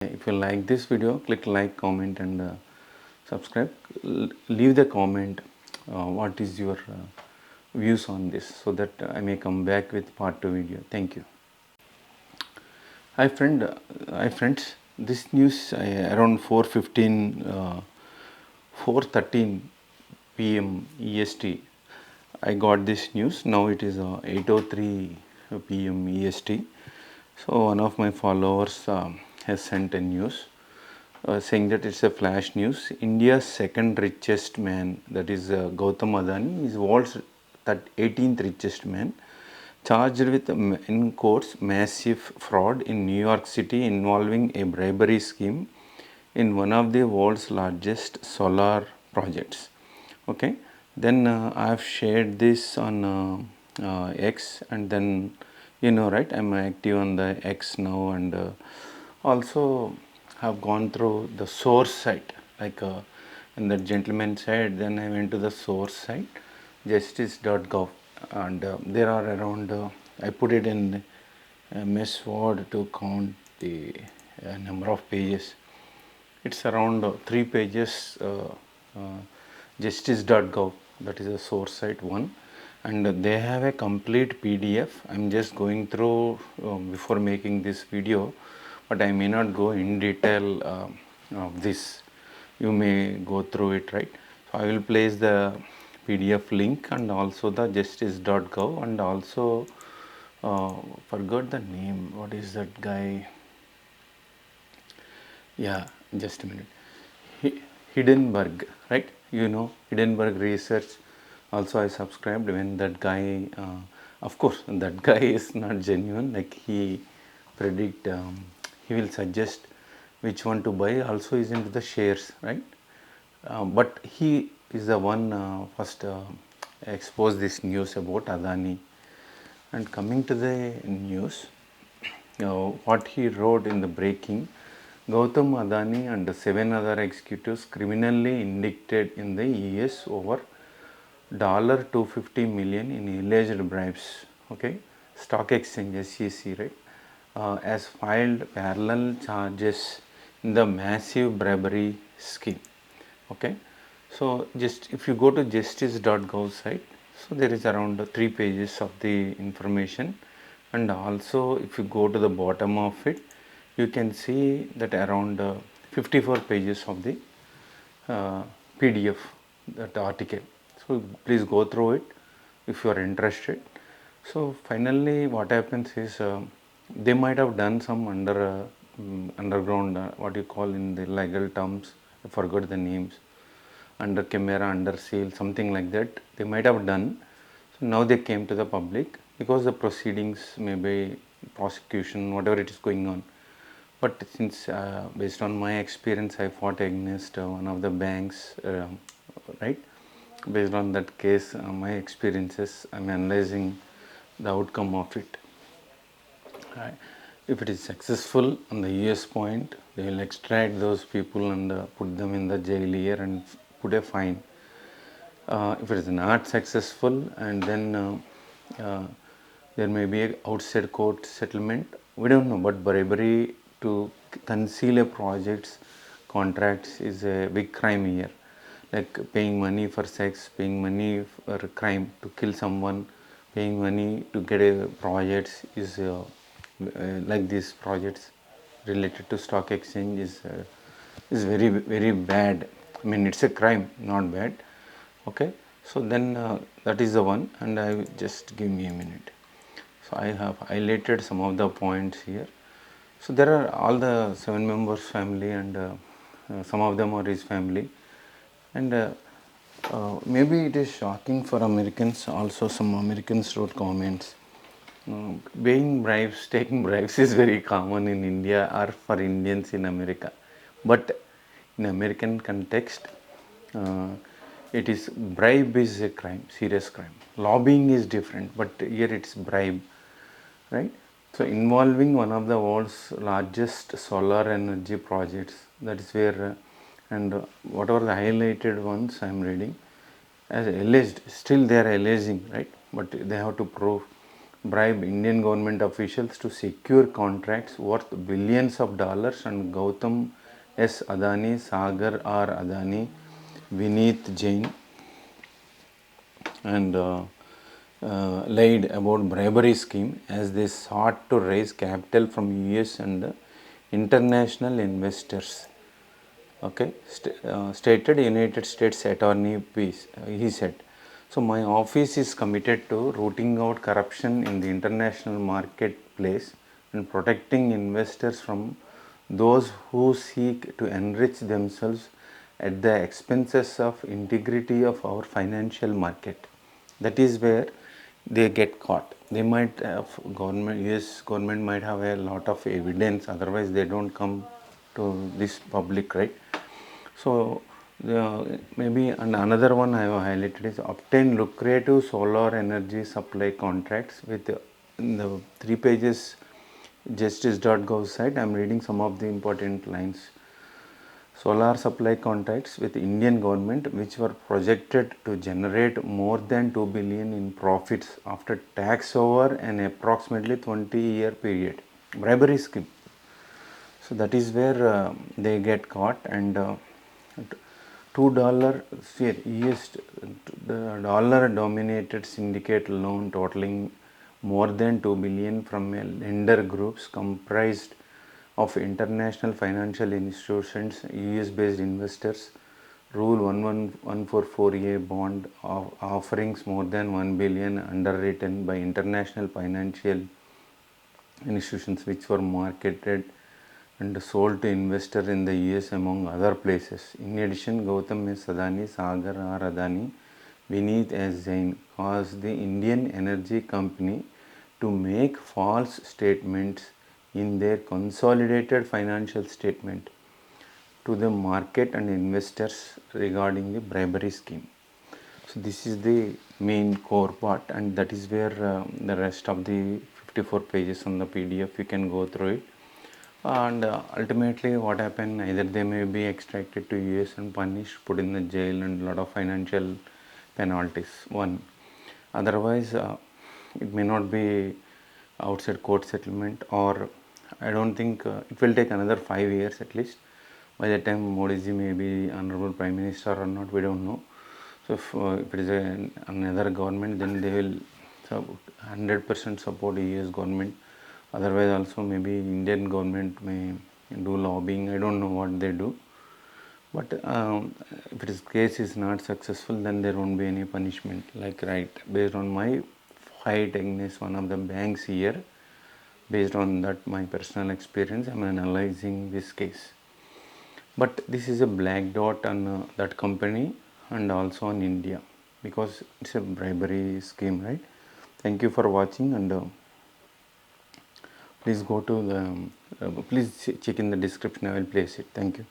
If you like this video, click like, comment and subscribe. Leave the comment what is your views on this, so that I may come back with part 2 video. Thank you. Hi friends, this news around 4:13 p.m. EST. I got this news. Now it is 8:03 p.m. EST. So one of my followers has sent a news saying that it's a flash news. India's second richest man, that is Gautam Adani, is world's 18th richest man, charged with in courts massive fraud in New York City involving a bribery scheme in one of the world's largest solar projects. Okay, then I have shared this on X, and then right, I'm active on the X now, and also have gone through the source site, like and the gentleman said. Then I went to the source site, justice.gov, and there are around I put it in MS Word to count the number of pages. It's around 3 pages. Justice.gov, that is a source site one, and they have a complete PDF. I'm just going through before making this video, but I may not go in detail of this. You may go through it, right? So I will place the PDF link and also the justice.gov, and also forgot the name. What is that guy? Yeah, just a minute. Hindenburg, right? Hindenburg Research. Also, I subscribed when that guy. Of course, that guy is not genuine. Like he predict, he will suggest which one to buy. Also, is into the shares, right? But he is the one first exposed this news about Adani. And coming to the news, what he wrote in the breaking: Gautam Adani and 7 other executives criminally indicted in the US over $250 million in alleged bribes. Okay, stock exchange SEC, right, has filed parallel charges in the massive bribery scheme. Okay, so just if you go to justice.gov site, so there is around 3 pages of the information, and also if you go to the bottom of it, you can see that around 54 pages of the PDF, that article. So please go through it if you are interested. So finally what happens is they might have done some underground, what you call in the legal terms, I forgot the names, under camera, under seal, something like that they might have done. So now they came to the public because the proceedings, maybe prosecution, whatever it is going on. But since based on my experience, I fought against one of the banks, right? Based on that case, my experiences, I'm analyzing the outcome of it. Right. If it is successful on the US point, they will extract those people and put them in the jail here and put a fine. If it is not successful, and then there may be a outside court settlement, we don't know. But bribery to conceal a project's contracts is a big crime here, like paying money for sex, paying money for a crime to kill someone, paying money to get a projects is like these projects related to stock exchange is very bad. I mean, it's a crime, not bad. Okay, so then that is the one, and I just give me a minute. So I have highlighted some of the points here. So there are all the 7 members family, and some of them are his family, and maybe it is shocking for Americans. Also some Americans wrote comments. Paying bribes, taking bribes is very common in India or for Indians in America, but in American context, it is bribe is a crime, serious crime. Lobbying is different, but here it's bribe, right? So involving one of the world's largest solar energy projects, that is where and whatever the highlighted ones I am reading as alleged, still they are alleging, right? But they have to prove bribe Indian government officials to secure contracts worth billions of dollars, and Gautam S. Adani, Sagar R. Adani, Vineet Jain, and lied about bribery scheme as they sought to raise capital from U.S. and international investors. Okay, stated United States Attorney Peace, he said. So my office is committed to rooting out corruption in the international marketplace and protecting investors from those who seek to enrich themselves at the expenses of integrity of our financial market. That is where they get caught. They might have government, US government might have a lot of evidence, otherwise they don't come to this public, right? So maybe, and another one I have highlighted is obtain lucrative solar energy supply contracts with in the 3 pages justice.gov site. I am reading some of the important lines. Solar supply contracts with Indian government which were projected to generate more than 2 billion in profits after tax over an approximately 20-year period. Bribery scheme. So that is where they get caught, and $2 US dollar dominated syndicate loan totaling more than 2 billion from lender groups comprised of international financial institutions, US based investors, Rule 11144A bond offerings more than 1 billion underwritten by international financial institutions which were marketed and sold to investors in the US among other places. In addition, Gautam S. Adani, Sagar R. Adani, Vineet S. Jain caused the Indian Energy Company to make false statements in their consolidated financial statement to the market and investors regarding the bribery scheme. So this is the main core part, and that is where the rest of the 54 pages on the PDF you can go through it. And ultimately what happened, either they may be extracted to US and punished, put in the jail, and a lot of financial penalties, one. Otherwise it may not be outside court settlement, or I don't think it will take another 5 years at least. By the time Modi ji may be honorable prime minister or not, we don't know. So if it is another government, then they will 100% support US government. Otherwise also maybe Indian government may do lobbying. I don't know what they do. But if this case is not successful, then there won't be any punishment. Like, right, based on my fight against one of the banks here, based on that my personal experience, I am analyzing this case. But this is a black dot on that company and also on India, because it's a bribery scheme, right? Thank you for watching, and please go to the please check in the description. I will place it. Thank you.